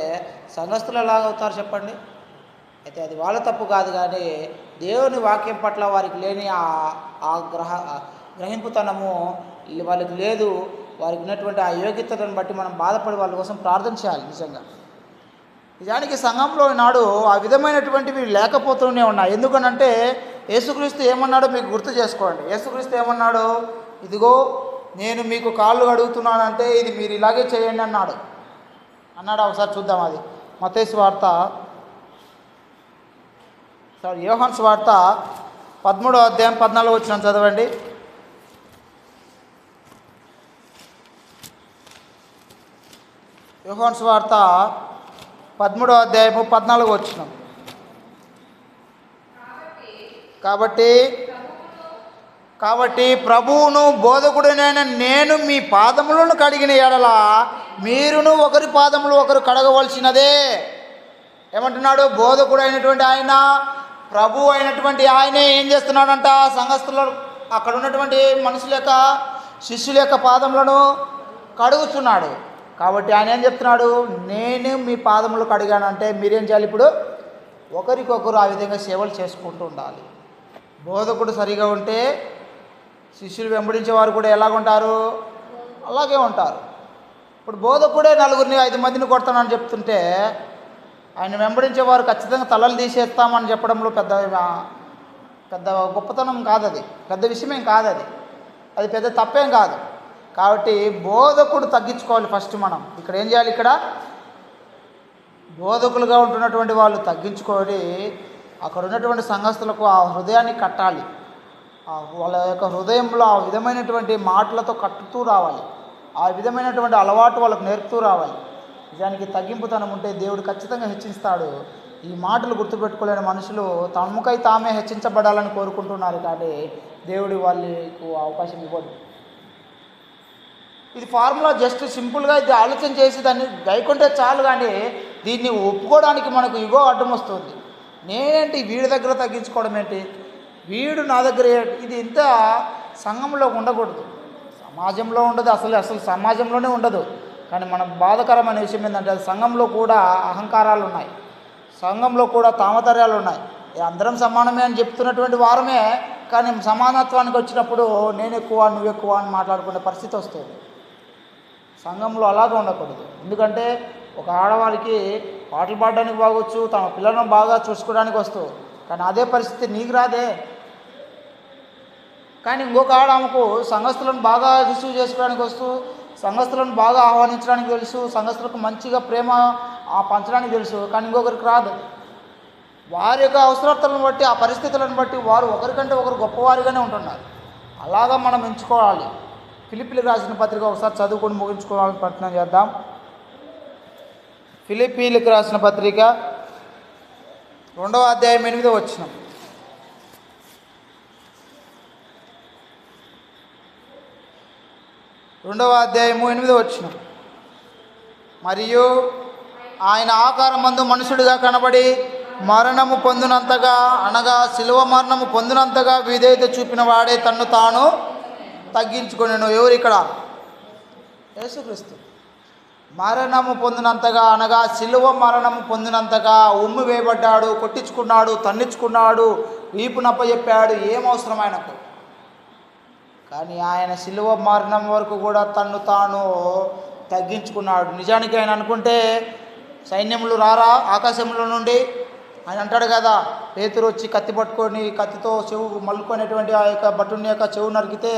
సంఘస్థులు ఎలాగవుతారు చెప్పండి? అయితే అది వాళ్ళ తప్పు కాదు, కానీ దేవుని వాక్యం పట్ల వారికి లేని ఆ గ్రహింపుతనము వాళ్ళకి లేదు. వారికి ఉన్నటువంటి ఆ యోగ్యతను బట్టి మనం బాధపడి వాళ్ళ కోసం ప్రార్థన చేయాలి. నిజానికి సంఘంలో నాడు ఆ విధమైనటువంటివి లేకపోతూనే ఉన్నాయి. ఎందుకనంటే యేసుక్రీస్తు ఏమన్నాడో మీకు గుర్తు చేసుకోండి. యేసుక్రీస్తు ఏమన్నాడు? ఇదిగో నేను మీకు కాళ్ళు కడుగుతున్నానంటే ఇది మీరు ఇలాగే చేయండి అన్నాడు. ఒకసారి చూద్దాం. అది మత్తయి సువార్త, యోహాను సువార్త 13వ అధ్యాయం 14వ వచనం చదవండి. యోహాను సువార్త 13వ అధ్యాయము 14వ వచనం. కాబట్టి ప్రభువును బోధకుడినైన నేను మీ పాదములను కడిగిన ఎడల మీరును ఒకరి పాదములు ఒకరు కడగవలసినదే. ఏమంటున్నాడు? బోధకుడు అయినటువంటి ఆయన, ప్రభు అయినటువంటి ఆయనే ఏం చేస్తున్నాడంట? సంఘస్థులు అక్కడ ఉన్నటువంటి మనుషుల యొక్క, శిష్యుల యొక్క పాదములను కడుగుతున్నాడు. కాబట్టి ఆయన ఏం చెప్తున్నాడు? నేను మీ పాదములు కడిగానంటే మీరేం చేయాలి? ఇప్పుడు ఒకరికొకరు ఆ విధంగా సేవలు చేసుకుంటూ ఉండాలి. బోధకుడు సరిగా ఉంటే శిష్యులు వెంబడించేవారు కూడా ఎలాగుంటారు? అలాగే ఉంటారు. ఇప్పుడు బోధకుడే 4-5 మందిని కొడతానని చెప్తుంటే ఆయన వెంబడించేవారు ఖచ్చితంగా తలలు తీసేస్తామని చెప్పడంలో పెద్ద గొప్పతనం కాదు, అది పెద్ద విషయమేం కాదు, అది పెద్ద తప్పేం కాదు. కాబట్టి బోధకుడు తగ్గించుకోవాలి ఫస్ట్. మనం ఇక్కడ ఏం చేయాలి? ఇక్కడ బోధకులుగా ఉంటున్నటువంటి వాళ్ళు తగ్గించుకొని అక్కడ ఉన్నటువంటి సంఘస్థులకు ఆ హృదయాన్ని కట్టాలి. వాళ్ళ యొక్క హృదయంలో ఆ విధమైనటువంటి మాటలతో కట్టుతూ రావాలి. ఆ విధమైనటువంటి అలవాటు వాళ్ళకు నేర్పుతూ రావాలి. నిజానికి తగ్గింపుతనం ఉంటే దేవుడు ఖచ్చితంగా హెచ్చిస్తాడు. ఈ మాటలు గుర్తుపెట్టుకోలేని మనుషులు తమకై తామే హెచ్చించబడాలని కోరుకుంటున్నారు, కానీ దేవుడు వాళ్ళకు అవకాశం ఇవ్వడు. ఇది ఫార్ములా జస్ట్ సింపుల్గా ఇది ఆలోచన చేసి దాన్ని గైకుంటే చాలు, కానీ దీన్ని ఒప్పుకోవడానికి మనకు ఇగో అడ్డం వస్తుంది. నేనేంటి వీడి దగ్గర తగ్గించుకోవడం ఏంటి, వీడు నా దగ్గర, ఇది ఇంత సంఘంలో ఉండకూడదు, సమాజంలో ఉండదు, అసలు సమాజంలోనే ఉండదు. కానీ మన బాధకరమైన విషయం ఏంటంటే సంఘంలో కూడా అహంకారాలు ఉన్నాయి, సంఘంలో కూడా తామతర్యాలు ఉన్నాయి. అందరం సమానమే అని చెప్తున్నటువంటి వారమే, కానీ సమానత్వానికి వచ్చినప్పుడు నేను ఎక్కువ నువ్వు ఎక్కువ అని మాట్లాడుకునే పరిస్థితి వస్తుంది. సంఘంలో అలాగే ఉండకూడదు. ఎందుకంటే ఒక ఆడవారికి పాటలు పాడడానికి బాగొచ్చు, తమ పిల్లలను బాగా చూసుకోవడానికి వస్తూ, కానీ అదే పరిస్థితి నీకు రాదే. కానీ ఇంకొక ఆడ ఆమెకు సంఘస్థులను బాగా రిసీవ్ చేసుకోవడానికి వస్తూ, సంఘస్థులను బాగా ఆహ్వానించడానికి తెలుసు, సంఘస్థులకు మంచిగా ప్రేమ పంచడానికి తెలుసు. కానీ ఇంకొకరికి రాదు. వారి యొక్క అవసరతలను బట్టి, ఆ పరిస్థితులను బట్టి వారు ఒకరికంటే ఒకరు గొప్పవారిగానే ఉంటున్నారు. అలాగా మనం ఎంచుకోవాలి. ఫిలిప్పీలకు రాసిన పత్రిక ఒకసారి చదువుకొని ముగించుకోవాలని ప్రయత్నం చేద్దాం. ఫిలిప్పీలకు రాసిన పత్రిక 2వ అధ్యాయం 8వ వచనం. రెండవ అధ్యాయము 8వ వచనం. మరియు ఆయన ఆకారమందు మనుషుడిగా కనబడి మరణము పొందినంతగా, అనగా శిలువ మరణము పొందినంతగా విధేయత చూపిన వాడే తన్ను తాను తగ్గించుకొనెను. ఎవరు ఇక్కడ? యేసుక్రీస్తు. మరణము పొందినంతగా, అనగా శిలువ మరణము పొందినంతగా ఉమ్మి వేయబడ్డాడు, కొట్టించుకున్నాడు, తన్నించుకున్నాడు, వీపు నప్పచెప్పాడు. ఏం అవసరం ఆయనకు? కానీ ఆయన శిలువ మరణం వరకు కూడా తన్ను తాను తగ్గించుకున్నాడు. నిజానికి ఆయన అనుకుంటే సైన్యములు రారా ఆకాశంలో నుండి? ఆయన అంటాడు కదా, పేతురు వచ్చి కత్తి పట్టుకొని కత్తితో చెవు మల్లుకునేటువంటి ఆ యొక్క భటుని యొక్క చెవు నరికితే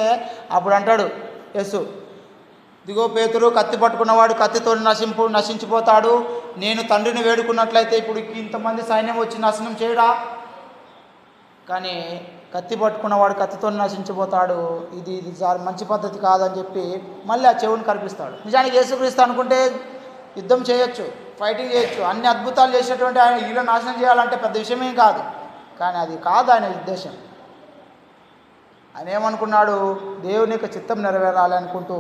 అప్పుడు అంటాడు యేసు, ఇదిగో పేతురు, కత్తి పట్టుకున్నవాడు కత్తితో నశించిపోతాడు. నేను తండ్రిని వేడుకున్నట్లయితే ఇప్పుడు ఇంతమంది సైన్యం వచ్చి నాశనం చేయడా? కానీ కత్తి పట్టుకున్నవాడు కత్తితో నశించిపోతాడు, ఇది మంచి పద్ధతి కాదని చెప్పి మళ్ళీ ఆ చెవుని కనిపిస్తాడు. నిజానికి యేసుక్రీస్తు అనుకుంటే యుద్ధం చేయొచ్చు, ఫైటింగ్ చేయొచ్చు, అన్ని అద్భుతాలు చేసేటువంటి ఆయన వీళ్ళని నాశనం చేయాలంటే పెద్ద విషయమేం కాదు. కానీ అది కాదు ఆయన ఉద్దేశం. ఆయన ఏమనుకున్నాడు? దేవుని యొక్క చిత్తం నెరవేరాలి అనుకుంటూ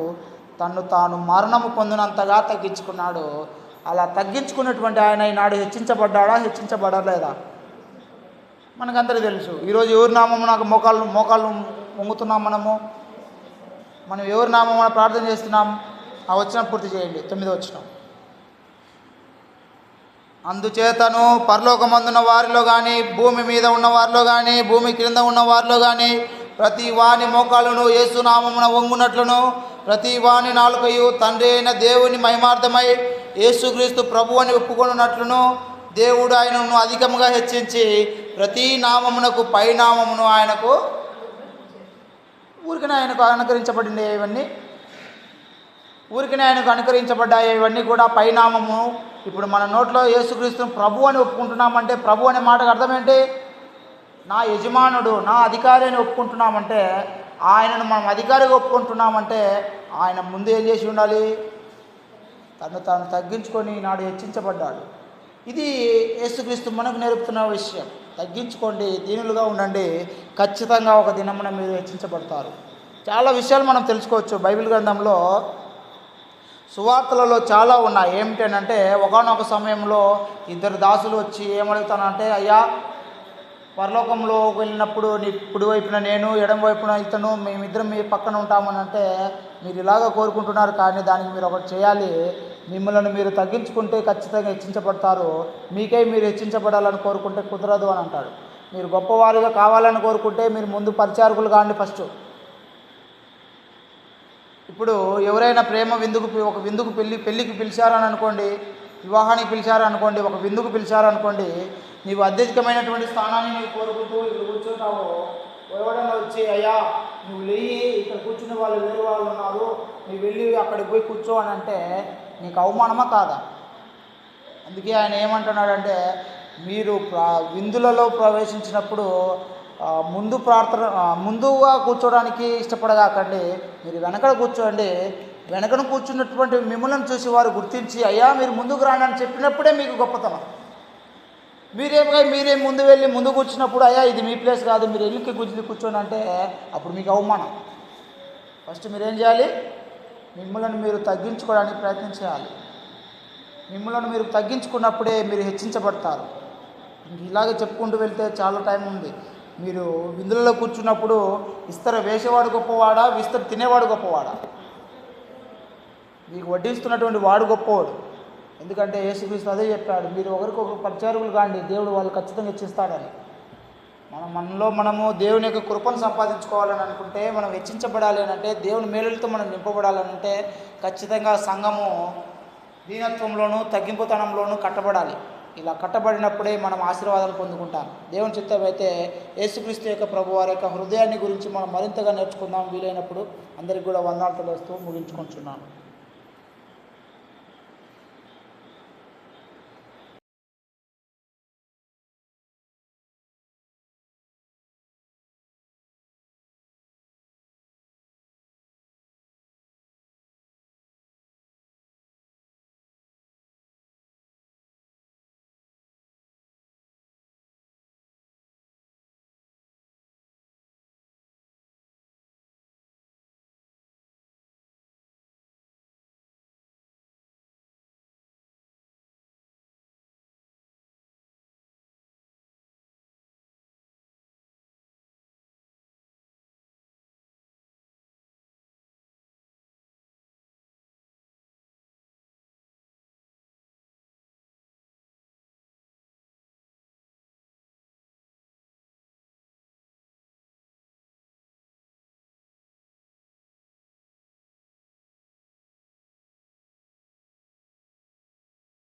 తన్ను తాను మరణము పొందినంతగా తగ్గించుకున్నాడు. అలా తగ్గించుకున్నటువంటి ఆయన ఈనాడు హెచ్చించబడ్డాడా? హెచ్చించబడలేదా? మనకందరికీ తెలుసు. ఈరోజు ఎవరి నామం నాకు మోకాళ్ళు వంగుతున్నాం మనం ఎవరి నామం ప్రార్థన చేస్తున్నాం? ఆ వచనం పూర్తి చేయండి, 9వ వచనం. అందుచేతను పరలోకమందున్న వారిలో కానీ, భూమి మీద ఉన్న వారిలో కానీ, భూమి క్రింద ఉన్న వారిలో కానీ ప్రతి వాని మోకాళ్ళను యేసు నామమున వంగునట్లును, ప్రతి వాని నాలుకయు తండ్రి అయిన దేవుని మహిమార్థమై యేసుక్రీస్తు ప్రభు అని ఒప్పుకొనున్నట్లును దేవుడు ఆయనను అధికముగా హెచ్చించి ప్రతి నామమునకు పైనామమును ఆయనకు ఊరికనే ఆయనకు అనుకరించబడింది. ఆయనకు అనుకరించబడ్డాయి ఇవన్నీ కూడా పైనామము. ఇప్పుడు మన నోట్లో యేసుక్రీస్తును ప్రభు అని ఒప్పుకుంటున్నామంటే, ప్రభు అనే మాటకు అర్థం ఏంటి? నా యజమానుడు, నా అధికారి అని ఒప్పుకుంటున్నామంటే, ఆయనను మనం అధికారిగా ఒప్పుకుంటున్నామంటే ఆయన ముందు ఏం చేసి ఉండాలి? తను తాను తగ్గించుకొని నాడు హెచ్చించబడ్డాడు. ఇది యేసుక్రీస్తు మనకు నేర్పుతున్న విషయం. తగ్గించుకోండి, దీనులుగా ఉండండి, ఖచ్చితంగా ఒక దినమున మీరు హెచ్చించబడతారు. చాలా విషయాలు మనం తెలుసుకోవచ్చు బైబిల్ గ్రంథంలో. సువార్తలలో చాలా ఉన్నాయి. ఏమిటంటే, ఒకానొక సమయంలో 2 దాసులు వచ్చి ఏమడుగుతానంటే, అయ్యా, పరలోకంలో వెళ్ళినప్పుడు నీ కుడి వైపున నేను, ఎడమ వైపున ఇతను, మేమిద్దరం మీ పక్కన ఉంటామని అంటే, మీరు ఇలాగ కోరుకుంటున్నారు, కానీ దానికి మీరు ఒకటి చేయాలి. మిమ్మల్ని మీరు తగ్గించుకుంటే ఖచ్చితంగా హెచ్చించబడతారు. మీకై మీరు హెచ్చించబడాలని కోరుకుంటే కుదరదు అని అంటాడు. మీరు గొప్పవారిగా కావాలని కోరుకుంటే మీరు ముందు పరిచారకులు కాండి ఫస్ట్. ఇప్పుడు ఎవరైనా ప్రేమ ఒక విందుకు పెళ్ళికి పిలిచారని అనుకోండి, వివాహానికి పిలిచారనుకోండి, ఒక విందుకు పిలిచారనుకోండి, నీవు అత్యధికమైనటువంటి స్థానాన్ని నీవు కోరుకుంటూ ఇక్కడ కూర్చుంటావు. ఎవడన్నా వచ్చి, అయ్యా నువ్వు లేయి, ఇక్కడ కూర్చునే వాళ్ళు వేరే వాళ్ళు ఉన్నారు, నువ్వు వెళ్ళి అక్కడికి పోయి కూర్చో అని అంటే నీకు అవమానమా కాదా? అందుకే ఆయన ఏమంటున్నాడంటే, మీరు విందులలో ప్రవేశించినప్పుడు ముందుగా కూర్చోడానికి ఇష్టపడగాకండి, మీరు వెనకడ కూర్చోండి. వెనకను కూర్చున్నటువంటి మిమ్మల్ని చూసి వారు గుర్తించి, అయ్యా మీరు ముందుకు రాండి అని చెప్పినప్పుడే మీకు గొప్పతనం. మీరే ముందు వెళ్ళి ముందు కూర్చున్నప్పుడు, అయ్యా ఇది మీ ప్లేస్ కాదు, మీరు ఎల్లుకి కూర్చోండి అంటే అప్పుడు మీకు అవమానం. ఫస్ట్ మీరేం చేయాలి? మిమ్మల్ని మీరు తగ్గించుకోవడానికి ప్రయత్నం చేయాలి. మిమ్మల్ని మీరు తగ్గించుకున్నప్పుడే మీరు హెచ్చించబడతారు. ఇలాగే చెప్పుకుంటూ వెళ్తే చాలా టైం ఉంది. మీరు విందులలో కూర్చున్నప్పుడు ఇస్తర వేసేవాడు గొప్పవాడా, విస్తర తినేవాడు గొప్పవాడా? మీకు వడ్డిస్తున్నటువంటి వాడు గొప్పవాడు. ఎందుకంటే యేసుక్రీస్తు అదే చెప్పాడు, మీరు ఒకరికొకరు పరిచారకులు కాండి, దేవుడు వాళ్ళు ఖచ్చితంగా హెచ్చిస్తాడని. మనము దేవుని యొక్క కృపను సంపాదించుకోవాలని అనుకుంటే, మనం హెచ్చించబడాలి అని అంటే, దేవుని మేలులతో మనం నింపబడాలని అంటే ఖచ్చితంగా సంఘము దీనత్వంలోనూ తగ్గింపుతనంలోనూ కట్టబడాలి. ఇలా కట్టబడినప్పుడే మనం ఆశీర్వాదాలు పొందుకుంటాం. దేవుని చిత్తం అయితే యేసుక్రీస్తు యొక్క ప్రభు వారి యొక్క హృదయాన్ని గురించి మనం మరింతగా నేర్చుకుందాం. వీలైనప్పుడు అందరికీ కూడా వందనాలు తెలియజేస్తూ ముగించుకుంటున్నాను.